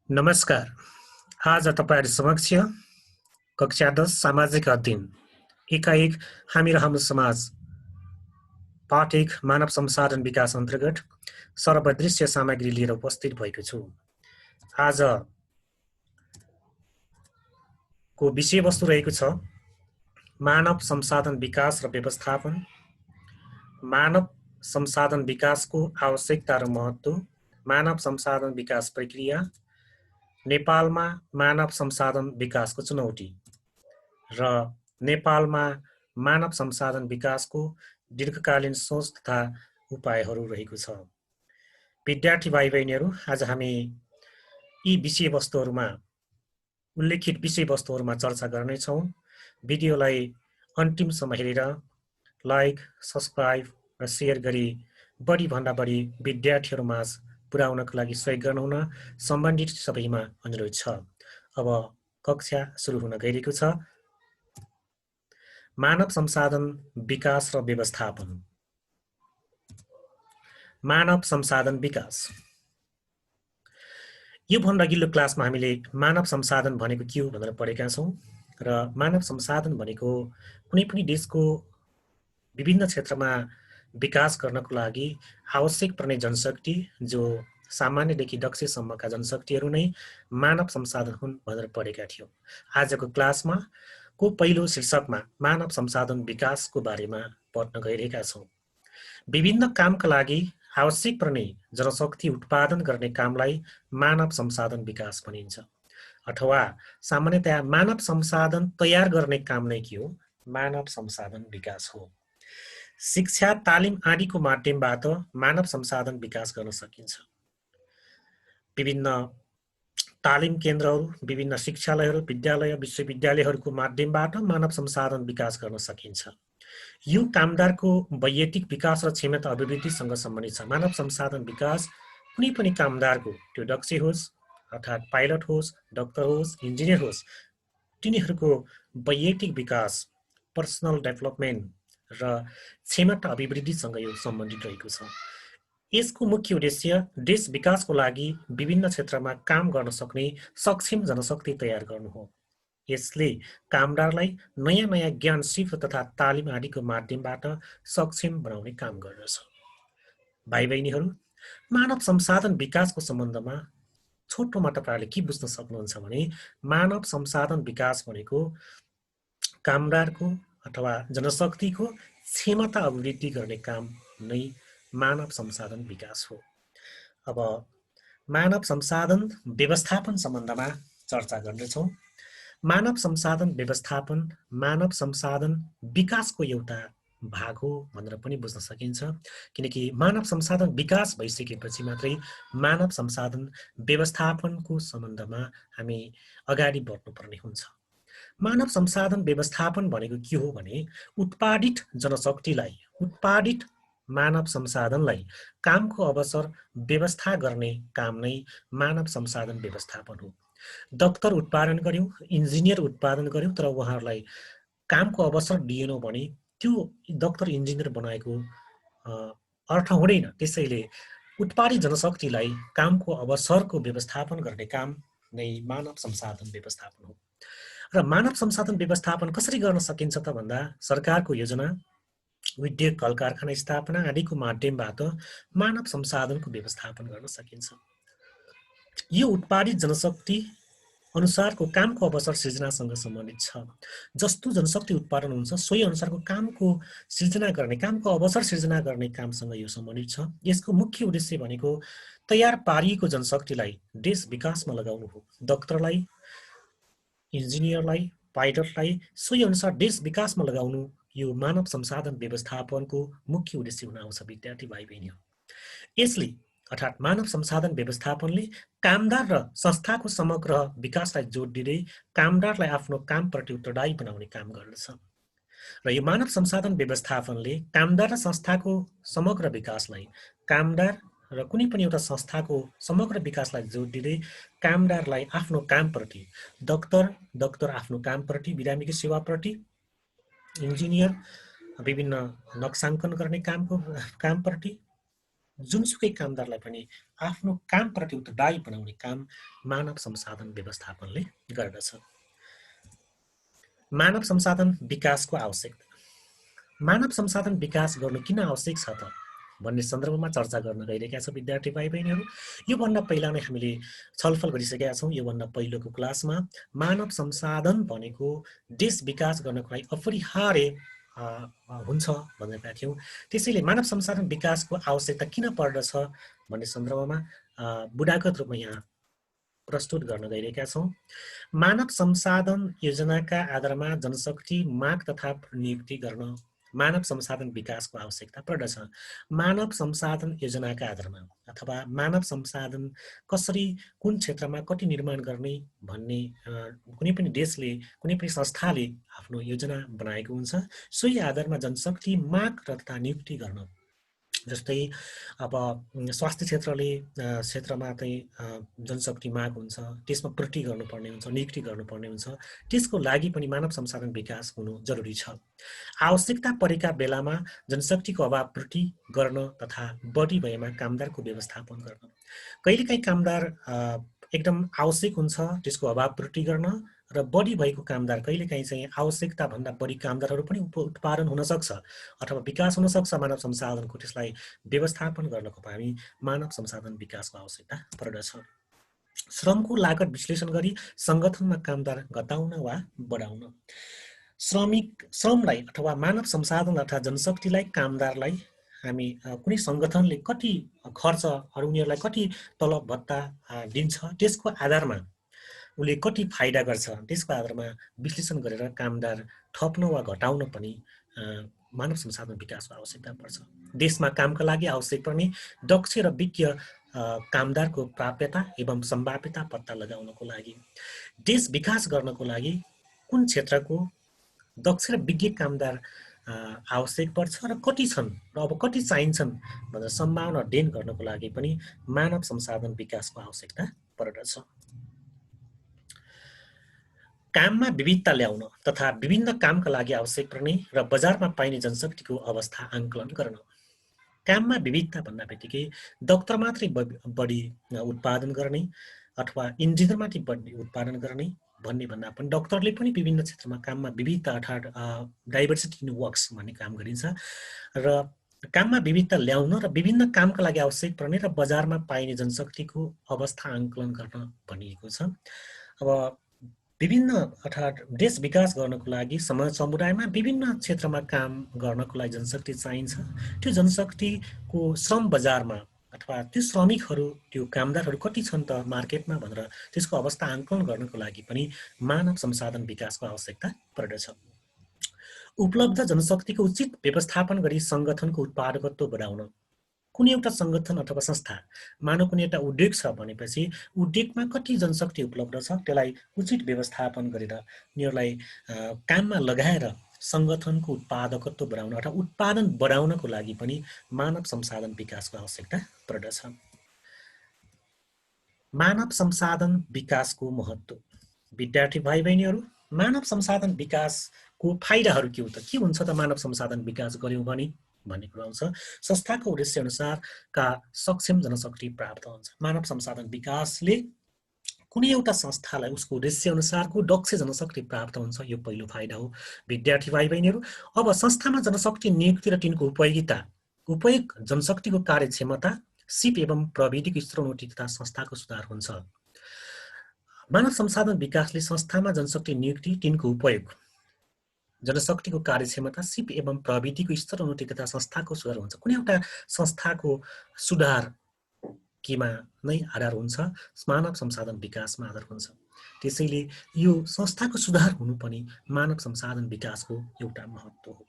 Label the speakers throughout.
Speaker 1: नमस्कार। आज तपाईहरु समक्ष कक्षा 10 सामाजिक अध्ययन एकाएक हामी र हाम्रो समाज पाठ 1 मानव संसाधन विकास अन्तर्गत सर्वदृश्य सामग्री लिएर उपस्थित भएको छु। आज को विषयवस्तु रहेको छ मानव संसाधन विकास र व्यवस्थापन, मानव संसाधन विकासको आवश्यकता र महत्त्व, मानव संसाधन विकास प्रक्रिया, नेपालमा मानव संसाधन विकासको चुनौती र नेपालमा मानव संसाधन विकासको दीर्घकालीन सोच तथा उपायहरू रहेको छ। विद्यार्थी भाइ बहिनीहरू, आज हामी यी विषयवस्तुहरूमा उल्लेखित विषयवस्तुहरूमा चर्चा गर्नेछौँ। भिडियोलाई अन्तिमसम्म हेरेर लाइक, सब्स्क्राइब र शेयर गरी बढीभन्दा बढी विद्यार्थीहरूमाझ पुर्याउनका लागि सहयोग गर्नुहुन सम्बन्धित सबैमा अनुरोध छ। अब कक्षा सुरु हुन गइरहेको छ। मानव संसाधन विकास र व्यवस्थापन। मानव संसाधन विकास। यो भन्दा अघिल्लो क्लासमा हामीले मानव संसाधन भनेको के हो भनेर पढेका छौँ र मानव संसाधन भनेको कुनै पनि देशको विभिन्न क्षेत्रमा विकास गर्नको लागि आवश्यक पर्ने जनशक्ति, जो सामान्यदेखि दक्षसम्मका जनशक्तिहरू नै मानव संसाधन हुन् भनेर पढेका थियौँ। आजको क्लासमा को पहिलो शीर्षकमा मानव संसाधन विकासको बारेमा पढ्न गइरहेका छौँ। विभिन्न कामका लागि आवश्यक पर्ने जनशक्ति उत्पादन गर्ने कामलाई मानव संसाधन विकास भनिन्छ, अथवा सामान्यतया मानव संसाधन तयार गर्ने काम नै के हो? मानव संसाधन विकास हो। शिक्षा, तालिम आदिको माध्यमबाट मानव संसाधन विकास गर्न सकिन्छ। विभिन्न तालिम केन्द्रहरू, विभिन्न शिक्षालयहरू, विद्यालय, विश्वविद्यालयहरूको माध्यमबाट मानव संसाधन विकास गर्न सकिन्छ। यो कामदारको वैयक्तिक विकास र क्षमता अभिवृद्धिसँग सम्बन्धित छ। मानव संसाधन विकास कुनै पनि कामदारको, त्यो दक्ष होस् अर्थात् पाइलट होस्, डाक्टर होस्, इन्जिनियर होस्, तिनीहरूको वैयक्तिक विकास, पर्सनल डेभलपमेन्ट र क्षमता अभिवृद्धिसँग यो सम्बन्धित रहेको छ। यसको मुख्य उद्देश्य देश विकासको लागि विभिन्न क्षेत्रमा काम गर्न सक्ने सक्षम जनशक्ति तयार गर्नु हो। यसले कामदारलाई नयाँ नयाँ ज्ञान, सिप तथा तालिम आदिको माध्यमबाट सक्षम बनाउने काम गर्दछ। भाइ बहिनीहरू, मानव संसाधन विकासको सम्बन्धमा छोटोमा तपाईहरुले के बुझ्न सक्नुहुन्छ भने मानव संसाधन विकास भनेको कामदारको अथवा जनशक्तिको क्षमता अभिवृद्धि गर्ने काम नै मानव संसाधन विकास हो। अब मानव संसाधन व्यवस्थापन सम्बन्धमा चर्चा गर्नेछौँ। मानव संसाधन व्यवस्थापन मानव संसाधन विकासको एउटा भाग हो भनेर पनि बुझ्न सकिन्छ, किनकि मानव संसाधन विकास भइसकेपछि मात्रै मानव संसाधन व्यवस्थापनको सम्बन्धमा हामी अगाडि बढ्नुपर्ने हुन्छ। मानव संसाधन व्यवस्थापन भनेको के हो भने उत्पादित जनशक्तिलाई, उत्पादित मानव संसाधनलाई कामको अवसर व्यवस्था गर्ने काम नै मानव संसाधन व्यवस्थापन हो। डाक्टर उत्पादन गर्यौँ, इन्जिनियर उत्पादन गर्यौँ, तर उहाँहरूलाई कामको अवसर दिएनौँ भने त्यो डाक्टर इन्जिनियर बनाएको अर्थ हुँदैन। त्यसैले उत्पादित जनशक्तिलाई कामको अवसरको व्यवस्थापन गर्ने काम नै मानव संसाधन व्यवस्थापन हो। र मानव संसाधन व्यवस्थापन कसरी गर्न सकिन्छ त भन्दा सरकारको योजना, उद्योग, कल कारखाना स्थापना आदिको माध्यमबाट मानव संसाधनको व्यवस्थापन गर्न सकिन्छ। यो उत्पादित जनशक्ति अनुसारको कामको अवसर सृजनासँग सम्बन्धित छ। जस्तो जनशक्ति उत्पादन हुन्छ सोही अनुसारको कामको सृजना गर्ने, कामको अवसर सृजना गर्ने कामसँग यो सम्बन्धित छ। यसको मुख्य उद्देश्य भनेको तयार पारिएको जनशक्तिलाई देश विकासमा लगाउनु हो। डाक्टरलाई, इन्जिनियरलाई, पाइलटलाई सोही अनुसार देश विकासमा लगाउनु यो मानव संसाधन व्यवस्थापनको मुख्य उद्देश्य हुन आउँछ विद्यार्थी भाइ बहिनीहरू। यसले अर्थात् मानव संसाधन व्यवस्थापनले कामदार र संस्थाको समग्र विकासलाई जोड दिँदै कामदारलाई आफ्नो कामप्रति उत्तरदायी बनाउने काम गर्दछ। र यो मानव संसाधन व्यवस्थापनले कामदार र संस्थाको समग्र विकासलाई, कामदार र कुनै पनि एउटा संस्थाको समग्र विकासलाई जोड दिँदै कामदारलाई आफ्नो कामप्रति, डाक्टर आफ्नो कामप्रति, बिरामीको सेवाप्रति, इन्जिनियर विभिन्न नक्साङ्कन गर्ने कामप्रति, जुनसुकै कामदारलाई पनि आफ्नो कामप्रति उत्तरदायी बनाउने काम मानव संसाधन व्यवस्थापनले गर्दछ। मानव संसाधन विकासको आवश्यकता। मानव संसाधन विकास गर्नु किन आवश्यक छ त भन्ने सन्दर्भमा चर्चा गर्न गइरहेका छौँ विद्यार्थी भाइ बहिनीहरू। योभन्दा पहिला नै हामीले छलफल गरिसकेका छौँ। योभन्दा पहिलोको क्लासमा मानव संसाधन भनेको देश विकास गर्नको लागि अपरिहार्य हुन्छ भनेका थियौँ। त्यसैले मानव संसाधन विकासको आवश्यकता किन पर्दछ भन्ने सन्दर्भमा बुढागत रूपमा यहाँ प्रस्तुत गर्न गइरहेका छौँ। मानव संसाधन योजनाका आधारमा जनशक्ति माग तथा नियुक्ति गर्न मानव संसाधन विकासको आवश्यकता पर्दछ। मानव संसाधन योजनाका आधारमा अथवा मानव संसाधन कसरी कुन क्षेत्रमा कति निर्माण गर्ने भन्ने कुनै पनि देशले कुनै पनि संस्थाले आफ्नो योजना बनाएको हुन्छ। सोही आधारमा जनशक्ति माग तथा नियुक्ति गर्न, जस्तै अब स्वास्थ्य क्षेत्रमा चाहिँ जनशक्ति माग हुन्छ, त्यसमा पूर्ति गर्नुपर्ने हुन्छ, नियुक्ति गर्नुपर्ने हुन्छ। त्यसको लागि पनि मानव संसाधन विकास हुनु जरुरी छ। आवश्यकता परेका बेलामा जनशक्तिको अभाव पूर्ति गर्न तथा बढी भएमा कामदारको व्यवस्थापन गर्न। कहिलेकाहीँ कामदार एकदम आवश्यक हुन्छ त्यसको अभाव पूर्ति गर्न, र बढी भएको कामदार कहिलेकाहीँ चाहिँ आवश्यकताभन्दा बढी कामदारहरू पनि उत्पादन हुन सक्छ अथवा विकास हुन सक्छ मानव संसाधनको। त्यसलाई व्यवस्थापन गर्नको लागि मानव संसाधन विकासको आवश्यकता पर्दछ। श्रमको लागत विश्लेषण गरी सङ्गठनमा कामदार घटाउन वा बढाउन। श्रमलाई अथवा मानव संसाधन अथवा जनशक्तिलाई, कामदारलाई हामी कुनै सङ्गठनले कति खर्चहरू उनीहरूलाई कति तलब भत्ता दिन्छ त्यसको आधारमा उसले कति फाइदा गर्छ त्यसको आधारमा विश्लेषण गरेर कामदार थप्न वा घटाउन पनि मानव संसाधन विकासको आवश्यकता पर्छ। देशमा कामका लागि आवश्यक पर्ने दक्ष र विज्ञ कामदारको प्राप्यता एवं सम्भाव्यता पत्ता लगाउनको लागि, देश विकास गर्नको लागि कुन क्षेत्रको दक्ष र विज्ञ कामदार आवश्यक पर्छ र कति छन् र अब कति चाहिन्छन् भनेर सम्भावना अध्ययन गर्नको लागि पनि मानव संसाधन विकासको आवश्यकता पर्दछ। काममा विविधता ल्याउन तथा विभिन्न कामका लागि आवश्यक पर्ने र बजारमा पाइने जनशक्तिको अवस्था आंकलन गर्न। काममा विविधता भन्दा बित्तिकै डाक्टर मात्रै बढी उत्पादन गर्ने अथवा इन्जिनियर मात्रै बढी उत्पादन गर्ने भन्ने भन्दा पनि डाक्टरले पनि विभिन्न क्षेत्रमा काममा विविधता अर्थात् डाइभर्सिटी इन वर्क्स भन्ने काम गरिन्छ र काममा विविधता ल्याउन र विभिन्न कामका लागि आवश्यक पर्ने र बजारमा पाइने जनशक्तिको अवस्था आंकलन गर्न भनिएको छ। अब विभिन्न अर्थात् देश विकास गर्नको लागि समुदायमा विभिन्न क्षेत्रमा काम गर्नको लागि जनशक्ति चाहिन्छ। त्यो जनशक्तिको श्रम बजारमा अथवा त्यो श्रमिकहरू, त्यो कामदारहरू कति छन् त मार्केटमा भनेर त्यसको अवस्था आंकलन गर्नको लागि पनि मानव संसाधन विकासको आवश्यकता पर्दछ। उपलब्ध जनशक्तिको उचित व्यवस्थापन गरी सङ्गठनको उत्पादकत्व बढाउन। कुनै एउटा सङ्गठन अथवा संस्था, मानव कुनै एउटा उद्योग छ भनेपछि उद्योगमा कति जनशक्ति उपलब्ध छ त्यसलाई उचित व्यवस्थापन गरेर उनीहरूलाई काममा लगाएर सङ्गठनको उत्पादकत्व बढाउन अथवा उत्पादन बढाउनको लागि पनि मानव संसाधन विकासको आवश्यकता पर्दछ। मानव संसाधन विकासको महत्त्व। विद्यार्थी भाइ बहिनीहरू, मानव संसाधन विकासको फाइदाहरू के हो त? के हुन्छ त मानव संसाधन विकास गर्यौँ भने भन्ने कुरा आउँछ। संस्थाको उद्देश्य अनुसारका सक्षम जनशक्ति प्राप्त हुन्छ। मानव संसाधन विकासले कुनै एउटा संस्थालाई उसको उद्देश्य अनुसारको दक्ष जनशक्ति प्राप्त हुन्छ। यो पहिलो फाइदा हो विद्यार्थी भाइ बहिनीहरू। अब संस्थामा जनशक्ति नियुक्ति र तिनको उपयोग जनशक्तिको कार्यक्षमता, सिप एवं प्रविधिको स्तरोन्नति तथा संस्थाको सुधार हुन्छ। मानव संसाधन विकासले संस्थामा जनशक्ति नियुक्ति, तिनको उपयोग, जनशक्तिको कार्यक्षमता, सिप एवं प्रविधिको स्तरोन्नति तथा संस्थाको सुधार हुन्छ। कुनै एउटा संस्थाको सुधार केमा नै आधार हुन्छ? मानव संसाधन विकासमा आधार हुन्छ। त्यसैले यो संस्थाको सुधार हुनु पनि मानव संसाधन विकासको एउटा महत्त्व हो।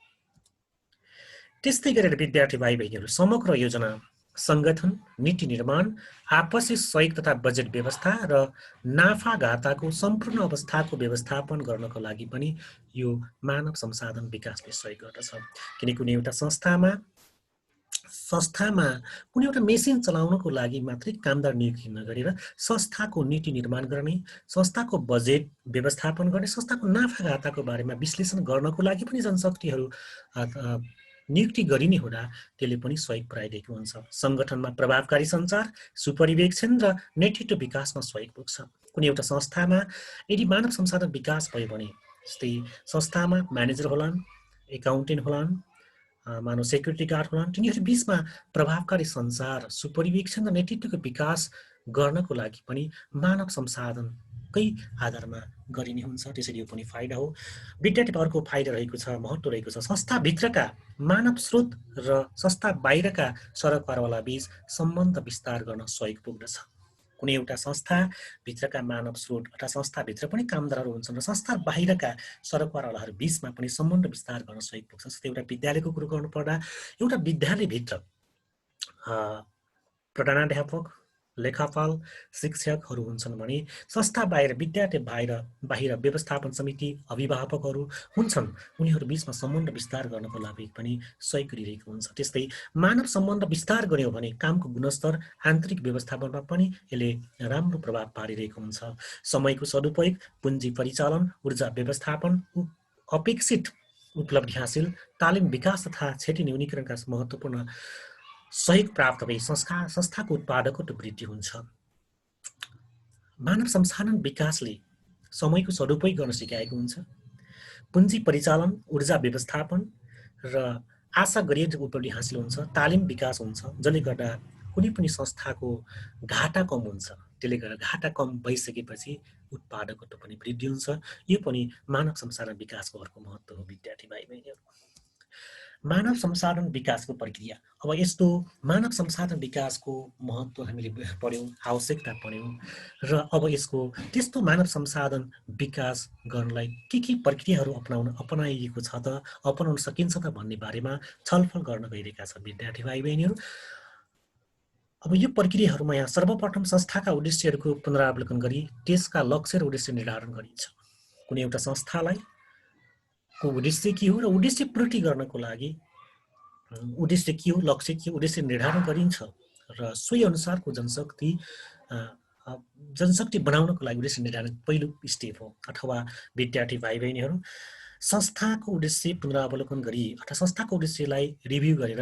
Speaker 1: त्यस्तै गरेर विद्यार्थी भाइ बहिनीहरू, समग्र योजना, सङ्गठन, नीति निर्माण, आपसी सहयोग तथा बजेट व्यवस्था र नाफाघाटाको सम्पूर्ण अवस्थाको व्यवस्थापन गर्नको लागि पनि यो मानव संसाधन विकासले सहयोग गर्दछ। किनकि कुनै एउटा संस्थामा कुनै एउटा मेसिन चलाउनको लागि मात्रै कामदार नियुक्ति नगरेर संस्थाको नीति निर्माण गर्ने, संस्थाको बजेट व्यवस्थापन गर्ने, संस्थाको नाफाघाटाको बारेमा विश्लेषण गर्नको लागि पनि जनशक्तिहरू नियुक्ति गरिने हुँदा त्यसले पनि सहयोग पुर्याइदिएको हुन्छ। सङ्गठनमा प्रभावकारी सञ्चार, सुपरिवेक्षण र नेतृत्व विकासमा सहयोग पुग्छ। कुनै एउटा संस्थामा यदि मानव संसाधन विकास भयो भने, जस्तै संस्थामा म्यानेजर होलान्, एकाउन्टेन्ट होलान्, मानव सेक्युरिटी गार्ड होलान्, तिनीहरू बिचमा प्रभावकारी सञ्चार, सुपरिवेक्षण र नेतृत्वको विकास गर्नको लागि पनि मानव संसाधनकै आधारमा गरिने हुन्छ। त्यसैले यो पनि फाइदा हो। विद्यार्थीहरूको फाइदा रहेको छ, महत्त्व रहेको छ। संस्थाभित्रका मानव स्रोत र संस्था बाहिरका सरकारवाला बीच सम्बन्ध विस्तार गर्न सहयोग पुग्दछ। कुनै एउटा संस्थाभित्रका मानव स्रोत अथवा संस्थाभित्र पनि कामदारहरू हुन्छन् र संस्था बाहिरका सरकारवालाहरू बिचमा पनि सम्बन्ध विस्तार गर्न सहयोग पुग्छ। जस्तै एउटा विद्यालयको कुरो गर्नुपर्दा एउटा विद्यालयभित्र प्रधानाध्यापक, लेखापाल, शिक्षकहरू हुन्छन् भने संस्था बाहिर विद्यार्थी बाहिर व्यवस्थापन समिति, अभिभावकहरू हुन्छन्। उनीहरू बिचमा सम्बन्ध विस्तार गर्नको लागि पनि सहयोग गरिरहेको हुन्छ। त्यस्तै मानव सम्बन्ध विस्तार गर्यो भने कामको गुणस्तर, आन्तरिक व्यवस्थापनमा पनि यसले राम्रो प्रभाव पारिरहेको हुन्छ। समयको सदुपयोग, पुँजी परिचालन, ऊर्जा व्यवस्थापन, अपेक्षित उपलब्धि हासिल, तालिम विकास तथा क्षेत्रीय न्यूनीकरणका महत्त्वपूर्ण सहयोग प्राप्त भई संस्थाको उत्पादकत्व वृद्धि हुन्छ। मानव संसाधन विकासले समयको सदुपयोग गर्न सिकाएको हुन्छ। पुँजी परिचालन, ऊर्जा व्यवस्थापन र आशा गरिएको उपलब्धि हासिल हुन्छ। तालिम विकास हुन्छ, जसले गर्दा कुनै पनि संस्थाको घाटा कम हुन्छ। त्यसले गर्दा घाटा कम भइसकेपछि उत्पादकत्व पनि वृद्धि हुन्छ। यो पनि मानव संसाधन विकासको अर्को महत्त्व हो। विद्यार्थी भाइ बहिनीहरू, मानव संसाधन विकासको प्रक्रिया। अब यस्तो मानव संसाधन विकासको महत्त्व हामीले पढ्यौँ, आवश्यकता पढ्यौँ र अब यसको त्यस्तो मानव संसाधन विकास गर्नलाई के प्रक्रियाहरू अपनाइएको छ त, अपनाउन सकिन्छ त भन्ने बारेमा छलफल गर्न गइरहेका छन् विद्यार्थी भाइ बहिनीहरू। अब यो प्रक्रियाहरूमा यहाँ सर्वप्रथम संस्थाका उद्देश्यहरूको पुनरावलोकन गरी त्यसका लक्ष्य र उद्देश्य निर्धारण गरिन्छ। कुनै एउटा संस्थालाई को उद्देश्य के हो र उद्देश्य पूर्ति गर्नको लागि उद्देश्य के हो, लक्ष्य के हो, उद्देश्य निर्धारण गरिन्छ र सोही अनुसारको जनशक्ति बनाउनको लागि उद्देश्य निर्धारण पहिलो स्टेप हो। अथवा विद्यार्थी भाइ बहिनीहरू, संस्थाको उद्देश्य पुनरावलोकन गरी अथवा संस्थाको उद्देश्यलाई रिभ्यू गरेर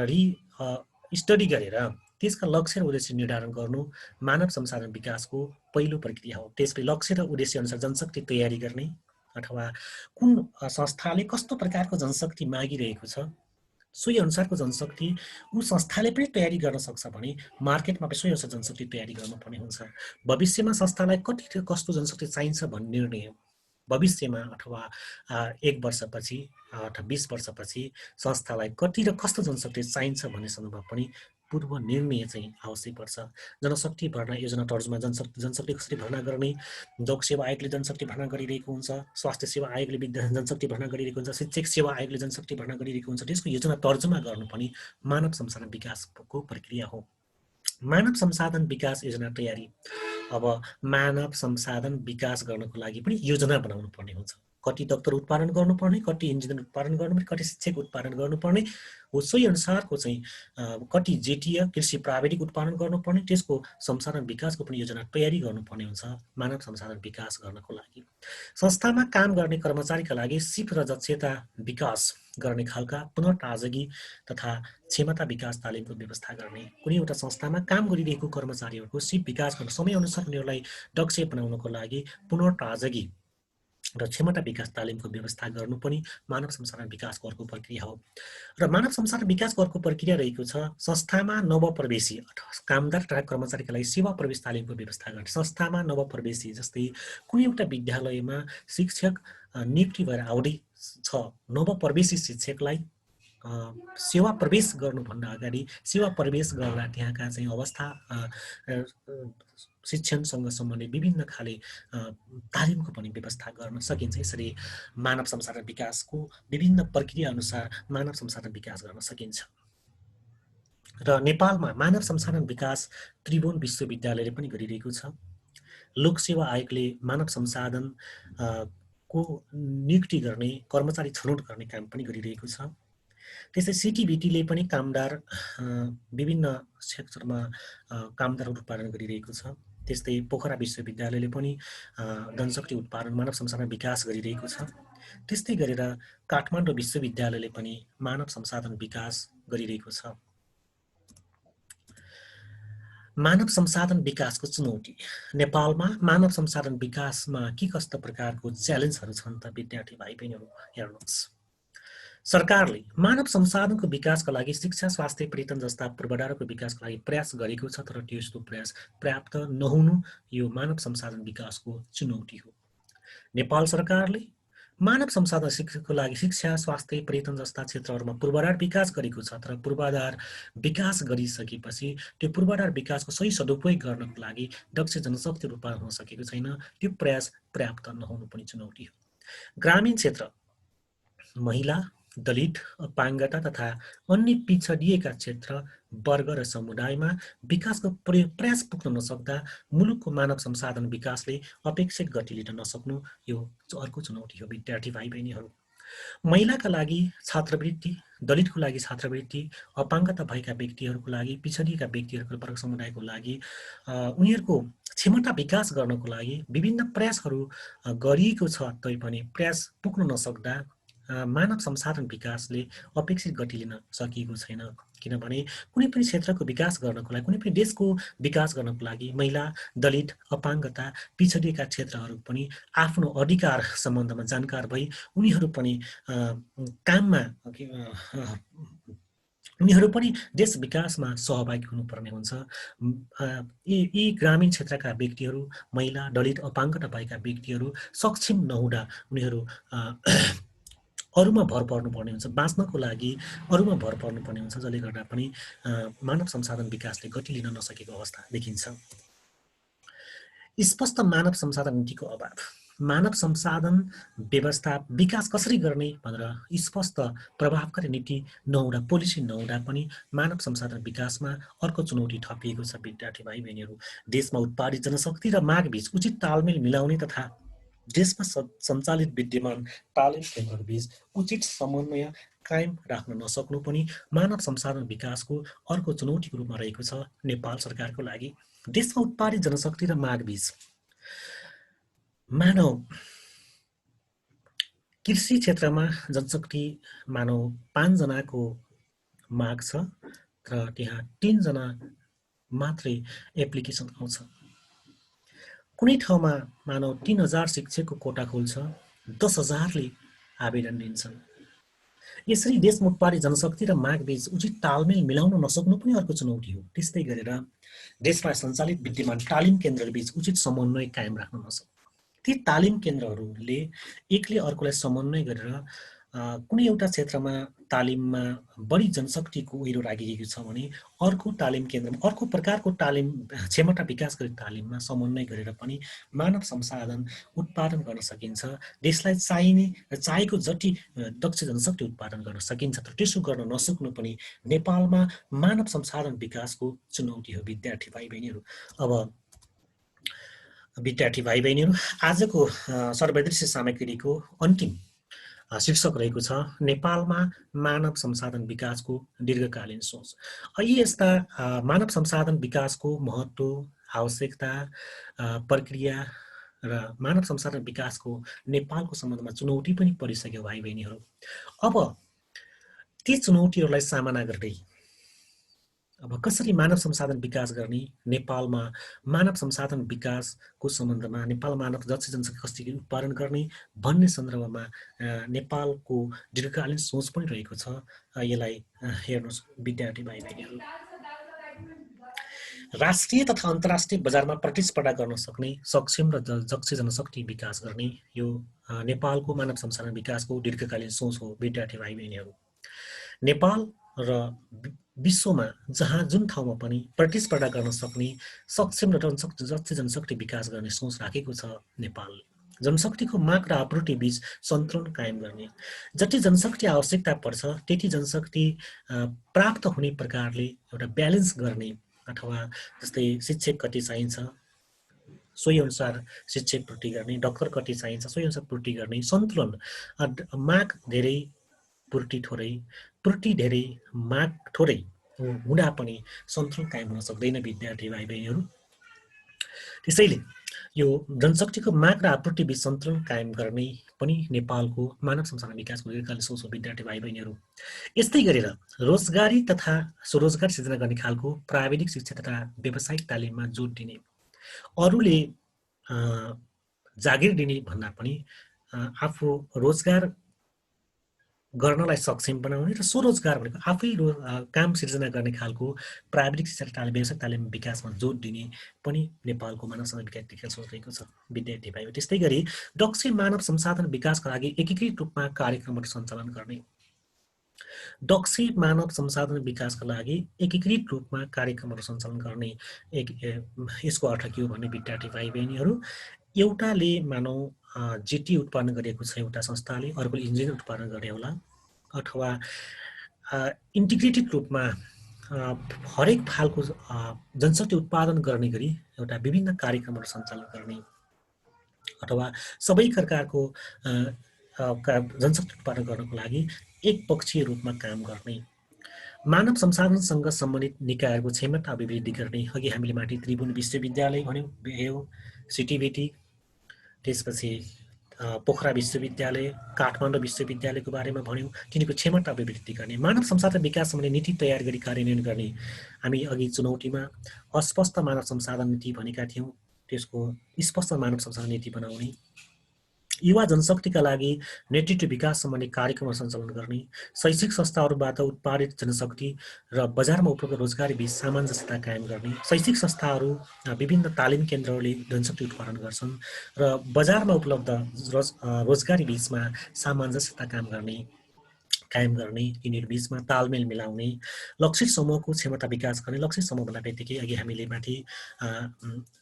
Speaker 1: स्टडी गरेर त्यसका लक्ष्य र उद्देश्य निर्धारण गर्नु मानव संसाधन विकासको पहिलो प्रक्रिया हो। त्यसपछि लक्ष्य र उद्देश्य अनुसार जनशक्ति तयारी गर्ने अथवा कुन संस्थाले कस्तो प्रकारको जनशक्ति मागिरहेको छ, सोही अनुसारको जनशक्ति ऊ संस्थाले पनि तयारी गर्न सक्छ भने मार्केटमा पनि सोही अनुसार जनशक्ति तयारी गर्नुपर्ने हुन्छ। भविष्यमा संस्थालाई कति कस्तो जनशक्ति चाहिन्छ भन्ने निर्णय भविष्यमा अथवा 1 वर्षपछि अथवा 20 वर्षपछि संस्थालाई कति र कस्तो जनशक्ति चाहिन्छ भन्ने सन्दर्भमा पनि पूर्व निर्णय चाहिँ आवश्यक पर्छ। जनशक्ति भर्ना योजना तर्जुमा जनशक्ति कसरी भर्ना गर्ने, लोक सेवा आयोगले जनशक्ति भर्ना गरिरहेको हुन्छ, स्वास्थ्य सेवा आयोगले जनशक्ति भर्ना गरिरहेको हुन्छ, शिक्षक सेवा आयोगले जनशक्ति भर्ना गरिरहेको हुन्छ। त्यसको योजना तर्जुमा गर्नु पनि मानव संसाधन विकासको प्रक्रिया हो। मानव संसाधन विकास योजना तयारी। अब मानव संसाधन विकास गर्नको लागि पनि योजना बनाउनु पर्ने हुन्छ। कति डाक्टर उत्पादन गर्नुपर्ने, कति इन्जिनियर उत्पादन गर्नुपर्ने, कति शिक्षक उत्पादन गर्नुपर्ने हो, सोही अनुसारको चाहिँ कति जेटीय कृषि प्राविधिक उत्पादन गर्नुपर्ने, त्यसको संसाधन विकासको पनि योजना तयारी गर्नुपर्ने हुन्छ मानव संसाधन विकास गर्नको लागि। संस्थामा काम गर्ने कर्मचारीका लागि सिप र दक्षता विकास गर्ने खालका पुनर्ताजगी तथा क्षमता विकास तालिमको व्यवस्था गर्ने। कुनै एउटा संस्थामा काम गरिरहेको कर्मचारीहरूको सिप विकास गर्न समयअनुसार उनीहरूलाई दक्ष बनाउनको लागि पुनर्ताजगी र क्षमता विकास तालिमको व्यवस्था गर्नु पनि मानव संसाधन विकासको अर्को प्रक्रिया हो। र मानव संसाधन विकासको अर्को प्रक्रिया रहेको छ संस्थामा नवप्रवेशी अथवा कामदार तथा कर्मचारीका लागि सेवा प्रवेश तालिमको व्यवस्था गर्ने। संस्थामा नवप्रवेशी जस्तै कुनै एउटा विद्यालयमा शिक्षक नियुक्ति भएर आउँदै छ, नवप्रवेशी शिक्षकलाई सेवा प्रवेश गर्नुभन्दा अगाडि सेवा प्रवेश गर्दा त्यहाँका चाहिँ अवस्था, शिक्षणसँग सम्बन्धित विभिन्न खाले तालिमको पनि व्यवस्था गर्न सकिन्छ। यसरी मानव संसाधन विकासको विभिन्न प्रक्रिया अनुसार मानव संसाधन विकास गर्न सकिन्छ। र नेपालमा मानव संसाधन विकास त्रिभुवन विश्वविद्यालयले पनि गरिरहेको छ। लोक सेवा आयोगले मानव संसाधन को नियुक्ति गर्ने, कर्मचारी छनौट गर्ने काम पनि गरिरहेको छ। त्यसै सिटिभिटीले पनि कामदार विभिन्न क्षेत्रमा कामदार उत्पादन गरिरहेको छ। त्यस्तै पोखरा विश्वविद्यालयले पनि जनशक्ति उत्पादन मानव संसाधन विकास गरिरहेको छ। त्यस्तै गरेर काठमाडौँ विश्वविद्यालयले पनि मानव संसाधन विकास गरिरहेको छ। मानव संसाधन विकासको चुनौती नेपालमा मानव संसाधन विकासमा के कस्ता प्रकारको च्यालेन्जहरू छन् त विद्यार्थी भाइ बहिनीहरू हेर्नुहोस्। सरकारले मानव संसाधनको विकासका लागि शिक्षा, स्वास्थ्य, पर्यटन जस्ता पूर्वाधारको विकासका लागि प्रयास गरेको छ, तर त्यस्तो प्रयास पर्याप्त नहुनु यो मानव संसाधन विकासको चुनौती हो। नेपाल सरकारले मानव संसाधन शिक्षाको लागि शिक्षा, स्वास्थ्य, पर्यटन जस्ता क्षेत्रहरूमा पूर्वाधार विकास गरेको छ, तर पूर्वाधार विकास गरिसकेपछि त्यो पूर्वाधार विकासको सही सदुपयोग गर्नको लागि दक्ष जनशक्ति उत्पादन हुन सकेको छैन। त्यो प्रयास पर्याप्त नहुनु पनि चुनौती हो। ग्रामीण क्षेत्र, महिला, दलित, अपाङ्गता तथा अन्य पिछडिएका क्षेत्र, वर्ग र समुदायमा विकासको प्रयास पुग्न नसक्दा मुलुकको मानव संसाधन विकासले अपेक्षित गति लिन नसक्नु यो अर्को चुनौती हो विद्यार्थी भाइ बहिनीहरू। महिलाका लागि छात्रवृत्ति, दलितको लागि छात्रवृत्ति, अपाङ्गता भएका व्यक्तिहरूको लागि, पिछडिएका व्यक्तिहरूको वर्ग समुदायको लागि उनीहरूको क्षमता विकास गर्नको लागि विभिन्न प्रयासहरू गरिएको छ, तैपनि प्रयास पुग्न नसक्दा मानव संसाधन विकासले अपेक्षित गति लिन सकिएको छैन। किनभने कुनै पनि क्षेत्रको विकास गर्नको लागि, कुनै पनि देशको विकास गर्नको लागि महिला, दलित, अपाङ्गता, पिछडिएका क्षेत्रहरू पनि आफ्नो अधिकार सम्बन्धमा जानकार भई उनीहरू पनि काममा उनीहरू पनि देश विकासमा सहभागी हुनुपर्ने हुन्छ। यी ग्रामीण क्षेत्रका व्यक्तिहरू, महिला, दलित, अपाङ्गता भएका व्यक्तिहरू सक्षम नहुँदा उनीहरू अरूमा भर पर्नुपर्ने हुन्छ, बाँच्नको लागि अरूमा भर पर्नुपर्ने हुन्छ, जसले गर्दा पनि मानव संसाधन विकासले गति लिन नसकेको अवस्था देखिन्छ। स्पष्ट मानव संसाधन नीतिको अभाव, मानव संसाधन व्यवस्था विकास कसरी गर्ने भनेर स्पष्ट प्रभावकारी नीति नहुँदा, पोलिसी नहुँदा पनि मानव संसाधन विकासमा अर्को चुनौती थपिएको छ विद्यार्थी भाइ बहिनीहरू। देशमा उत्पादित जनशक्ति र माग बीच उचित तालमेल मिलाउने तथा देशमा सञ्चालित विद्यमान तालिम केन्द्रहरूबीच उचित समन्वय कायम राख्न नसक्नु पनि मानव संसाधन विकासको अर्को चुनौतीको रूपमा रहेको छ नेपाल सरकारको लागि। देशमा उत्पादित जनशक्ति र माग बीच मानव कृषि क्षेत्रमा जनशक्ति मानव 5 जनाको माग छ र त्यहाँ 3 जना मात्रै एप्लिकेसन आउँछ। कुनै ठाउँमा मानव 3000 शिक्षकको कोटा खोल्छ, 10,000ले आवेदन दिन्छन्। यसरी देशमा उत्पादित जनशक्ति र माग बीच उचित तालमेल मिलाउन नसक्नु पनि अर्को चुनौती हो। त्यस्तै गरेर देशमा सञ्चालित विद्यमान तालिम केन्द्रहरूबीच उचित समन्वय कायम राख्न नसक्नु। ती तालिम केन्द्रहरूले एकले अर्कोलाई समन्वय गरेर कुनै एउटा क्षेत्रमा तालिममा बढी जनशक्तिको उहिरो राखिएको छ भने अर्को तालिम केन्द्रमा अर्को प्रकारको तालिम क्षमता विकास गरी तालिममा समन्वय गरेर पनि मानव संसाधन उत्पादन गर्न सकिन्छ। देशलाई चाहिने र चाहेको जति दक्ष जनशक्ति उत्पादन गर्न सकिन्छ, तर त्यसो गर्न नसक्नु पनि नेपालमा मानव संसाधन विकासको चुनौती हो विद्यार्थी भाइ बहिनीहरू। अब विद्यार्थी भाइ बहिनीहरू, आजको सर्वदृश्य सामग्रीको अन्तिम शीर्षक रहेको छ नेपालमा मानव संसाधन विकासको दीर्घकालीन सोच। यी यस्ता मानव संसाधन विकासको महत्त्व, आवश्यकता, प्रक्रिया र मानव संसाधन विकासको नेपालको सम्बन्धमा चुनौती पनि परिसक्यो भाइ बहिनीहरू। अब ती चुनौतीहरूलाई सामना गर्दै अब कसरी मानव संसाधन विकास गर्ने, नेपालमा मानव संसाधन विकासको सम्बन्धमा नेपाल मानव दक्ष जनशक्ति कसरी उत्पादन गर्ने भन्ने सन्दर्भमा नेपालको दीर्घकालीन सोच पनि रहेको छ। यसलाई हेर्नुहोस् विद्यार्थी भाइ बहिनीहरू। राष्ट्रिय तथा अन्तर्राष्ट्रिय बजारमा प्रतिस्पर्धा गर्न सक्ने सक्षम र दक्ष जनशक्ति विकास गर्ने यो नेपालको मानव संसाधन विकासको दीर्घकालीन सोच हो विद्यार्थी भाइ बहिनीहरू। नेपाल र विश्वमा जहाँ जुन ठाउँमा पनि प्रतिस्पर्धा गर्न सक्ने सक्षम र दक्ष जनशक्ति विकास गर्ने सोच राखेको छ नेपालले। जनशक्तिको माग र आपूर्ति बीच सन्तुलन कायम गर्ने, जति जनशक्ति आवश्यकता पर्छ त्यति जनशक्ति प्राप्त हुने प्रकारले एउटा ब्यालेन्स गर्ने, अथवा जस्तै शिक्षक कति चाहिन्छ सोही अनुसार शिक्षक पूर्ति गर्ने, डाक्टर कति चाहिन्छ सोही अनुसार पूर्ति गर्ने, सन्तुलन, माग धेरै पूर्ति थोरै, पूर्ति धेरै माग थोरै हुँदा पनि सन्तुलन कायम हुन सक्दैन विद्यार्थी भाइ बहिनीहरू। त्यसैले यो जनशक्तिको माग र आपूर्ति बीच सन्तुलन कायम गर्ने पनि नेपालको मानव संसाधन विकासको दीर्घकालीन सोच हो विद्यार्थी भाइ बहिनीहरू। यस्तै गरेर रोजगारी तथा स्वरोजगार सिर्जना गर्ने खालको प्राविधिक शिक्षा तथा व्यावसायिक तालिममा जोड दिने, अरूले जागिर दिने भन्दा पनि आफू रोजगार गर्नलाई सक्षम बनाउने र स्वरोजगार भनेको आफै काम सिर्जना गर्ने खालको प्राविधिक शिक्षा तालिम व्यावसायिक तालिम विकासमा जोड दिने पनि नेपालको मानव संसाधन विकास दिशा सोचेको छ विद्यार्थी भाइ। त्यस्तै गरी दक्ष मानव संसाधन विकासका लागि एकीकृत रूपमा कार्यक्रमहरू सञ्चालन गर्ने, दक्ष मानव संसाधन विकासका लागि एकीकृत रूपमा कार्यक्रमहरू सञ्चालन गर्ने यसको अर्थ के हो भने विद्यार्थी भाइ बहिनीहरू, एउटाले मानौ जेटी उत्पादन गरेको छ एउटा संस्थाले, अर्कोले इन्जिन उत्पादन गरे होला, अथवा इन्टिग्रेटेड रूपमा हरेक खालको जनशक्ति उत्पादन गर्ने गरी एउटा विभिन्न कार्यक्रमहरू सञ्चालन गर्ने, अथवा सबै प्रकारको जनशक्ति उत्पादन गर्नको लागि एकपक्षीय रूपमा काम गर्ने, मानव संसाधनसँग सम्बन्धित निकायहरूको क्षमता अभिवृद्धि गर्ने। अघि हामीले माथि त्रिभुवन विश्वविद्यालय भन्यौँ, सिटिभिटी, त्यसपछि पोखरा विश्वविद्यालय, काठमाडौँ विश्वविद्यालयको बारेमा भन्यौँ, तिनीको क्षमता अभिवृद्धि गर्ने, मानव संसाधन विकास सम्बन्धी नीति तयार गरी कार्यान्वयन गर्ने। हामी अघि चुनौतीमा अस्पष्ट मानव संसाधन नीति भनेका थियौँ, त्यसको स्पष्ट मानव संसाधन नीति बनाउने, युवा जनशक्तिका लागि नेतृत्व विकास सम्बन्धी कार्यक्रमहरू सञ्चालन गर्ने, शैक्षिक संस्थाहरूबाट उत्पादित जनशक्ति र बजारमा उपलब्ध रोजगारी बीच सामञ्जस्यता कायम गर्ने, शैक्षिक संस्थाहरू विभिन्न तालिम केन्द्रहरूले जनशक्ति उत्पादन गर्छन् र बजारमा उपलब्ध रोजगारी बीचमा सामञ्जस्यता कायम गर्ने, यिनीहरू बीचमा तालमेल मिलाउने, लक्षित समूहको क्षमता विकास गर्ने। लक्षित समूह भन्दा बित्तिकै अघि हामीले माथि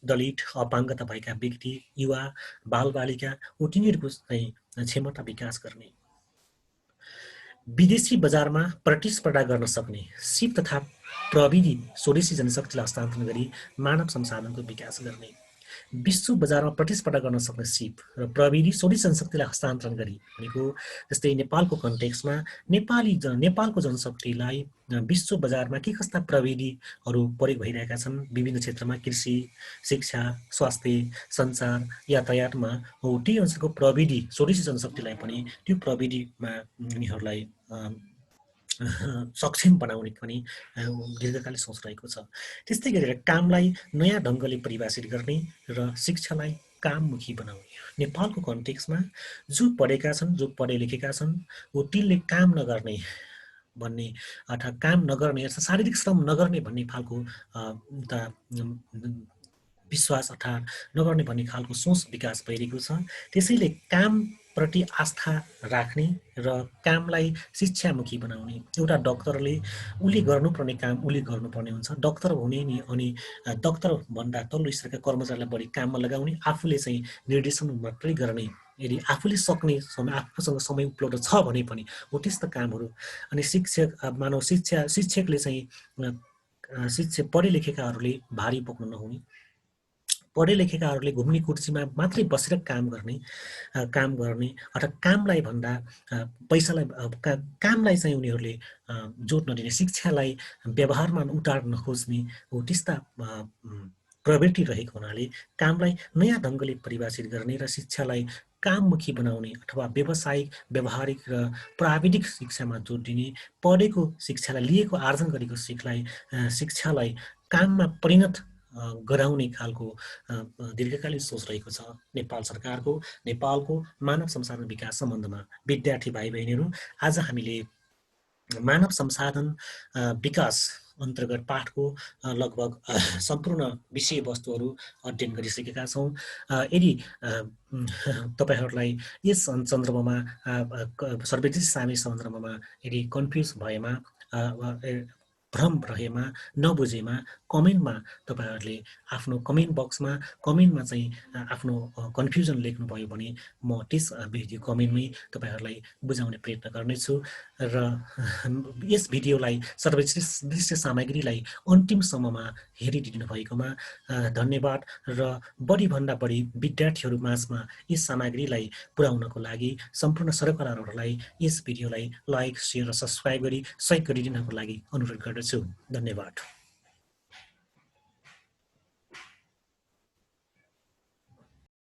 Speaker 1: दलित, अपाङ्गता भएका व्यक्ति, युवा, बालबालिका हो, तिनीहरूको चाहिँ क्षमता विकास गर्ने, विदेशी बजारमा प्रतिस्पर्धा गर्न सक्ने सिप तथा प्रविधि स्वदेशी जनशक्तिलाई हस्तान्तरण गरी मानव संसाधनको विकास गर्ने, विश्व बजारमा प्रतिस्पर्धा गर्न सक्ने सिप र प्रविधि स्वदेशी जनशक्तिलाई हस्तान्तरण गरी भनेको जस्तै नेपालको कन्टेक्समा नेपालको जनशक्तिलाई विश्व बजारमा के कस्ता प्रविधिहरू प्रयोग भइरहेका छन् विभिन्न क्षेत्रमा, कृषि, शिक्षा, स्वास्थ्य, सञ्चार, यातायातमा हो, ती अनुसारको प्रविधि स्वदेशी जनशक्तिलाई पनि त्यो प्रविधिमा उनीहरूलाई सक्षम बनाउने पनि दीर्घकालीन सोच रहेको छ। त्यस्तै गरेर कामलाई नयाँ ढङ्गले परिभाषित गर्ने र शिक्षालाई काममुखी बनाउने। नेपालको कन्टेक्समा जो पढेका छन्, जो पढे लेखेका छन्, हो तिनले काम नगर्ने भन्ने अर्थात् काम नगर्ने, शारीरिक श्रम नगर्ने भन्ने खालको विश्वास अर्थात् नगर्ने भन्ने खालको सोच विकास भइरहेको छ। त्यसैले कामप्रति आस्था राख्ने र कामलाई शिक्षामुखी बनाउने। एउटा डक्टरले उसले गर्नुपर्ने काम उसले गर्नुपर्ने हुन्छ, डक्टर हुने नि, अनि डक्टरभन्दा तल्लो स्तरका कर्मचारीलाई बढी काममा लगाउने, आफूले चाहिँ निर्देशन मात्रै गर्ने, यदि आफूले सक्ने समय आफूसँग समय उपलब्ध छ भने पनि हो त्यस्ता कामहरू। अनि शिक्षकले चाहिँ पढे लेखेकाहरूले भारी बोक्न नहुने, पढे लेखेकाहरूले घुम्ने कुर्सीमा मात्रै बसेर काम गर्ने अर्थात् कामलाई भन्दा पैसालाई कामलाई चाहिँ उनीहरूले जोड नदिने, शिक्षालाई व्यवहारमा उतार्न खोज्ने हो त्यस्ता प्रवृत्ति रहेको हुनाले कामलाई नयाँ ढङ्गले परिभाषित गर्ने र शिक्षालाई काममुखी बनाउने अथवा व्यावसायिक, व्यावहारिक र प्राविधिक शिक्षामा जोड दिने, पढेको शिक्षालाई, लिएको आर्जन गरेको शिक्षालाई काममा परिणत गराउने खालको दीर्घकालीन सोच रहेको छ नेपाल सरकारको। नेपालको मानव संसाधन विकास सम्बन्धमा विद्यार्थी भाइ बहिनीहरू, आज हामीले मानव संसाधन विकास अन्तर्गत पाठको लगभग सम्पूर्ण विषयवस्तुहरू अध्ययन गरिसकेका छौँ। यदि तपाईँहरूलाई यस सन्दर्भमा सर्वदलीय सामी सन्दर्भमा यदि कन्फ्युज भएमा, भ्रम रहेमा, नबुझेमा कमेन्टमा तपाईँहरूले आफ्नो कमेन्ट बक्समा कमेन्टमा चाहिँ आफ्नो कन्फ्युजन लेख्नुभयो भने म त्यस भिडियो कमेन्टमै तपाईँहरूलाई बुझाउने प्रयत्न गर्नेछु। र यस भिडियोलाई सर्वदृश्य सामग्रीलाई अन्तिमसम्ममा हेरिदिनु भएकोमा धन्यवाद। र बढीभन्दा बढी विद्यार्थीहरू माझमा यस सामग्रीलाई पुर्याउनको लागि सम्पूर्ण सरकारहरूलाई यस भिडियोलाई लाइक, सेयर र सब्सक्राइब गरी सहयोग गरिदिनको लागि अनुरोध गर्दछु। धन्यवाद।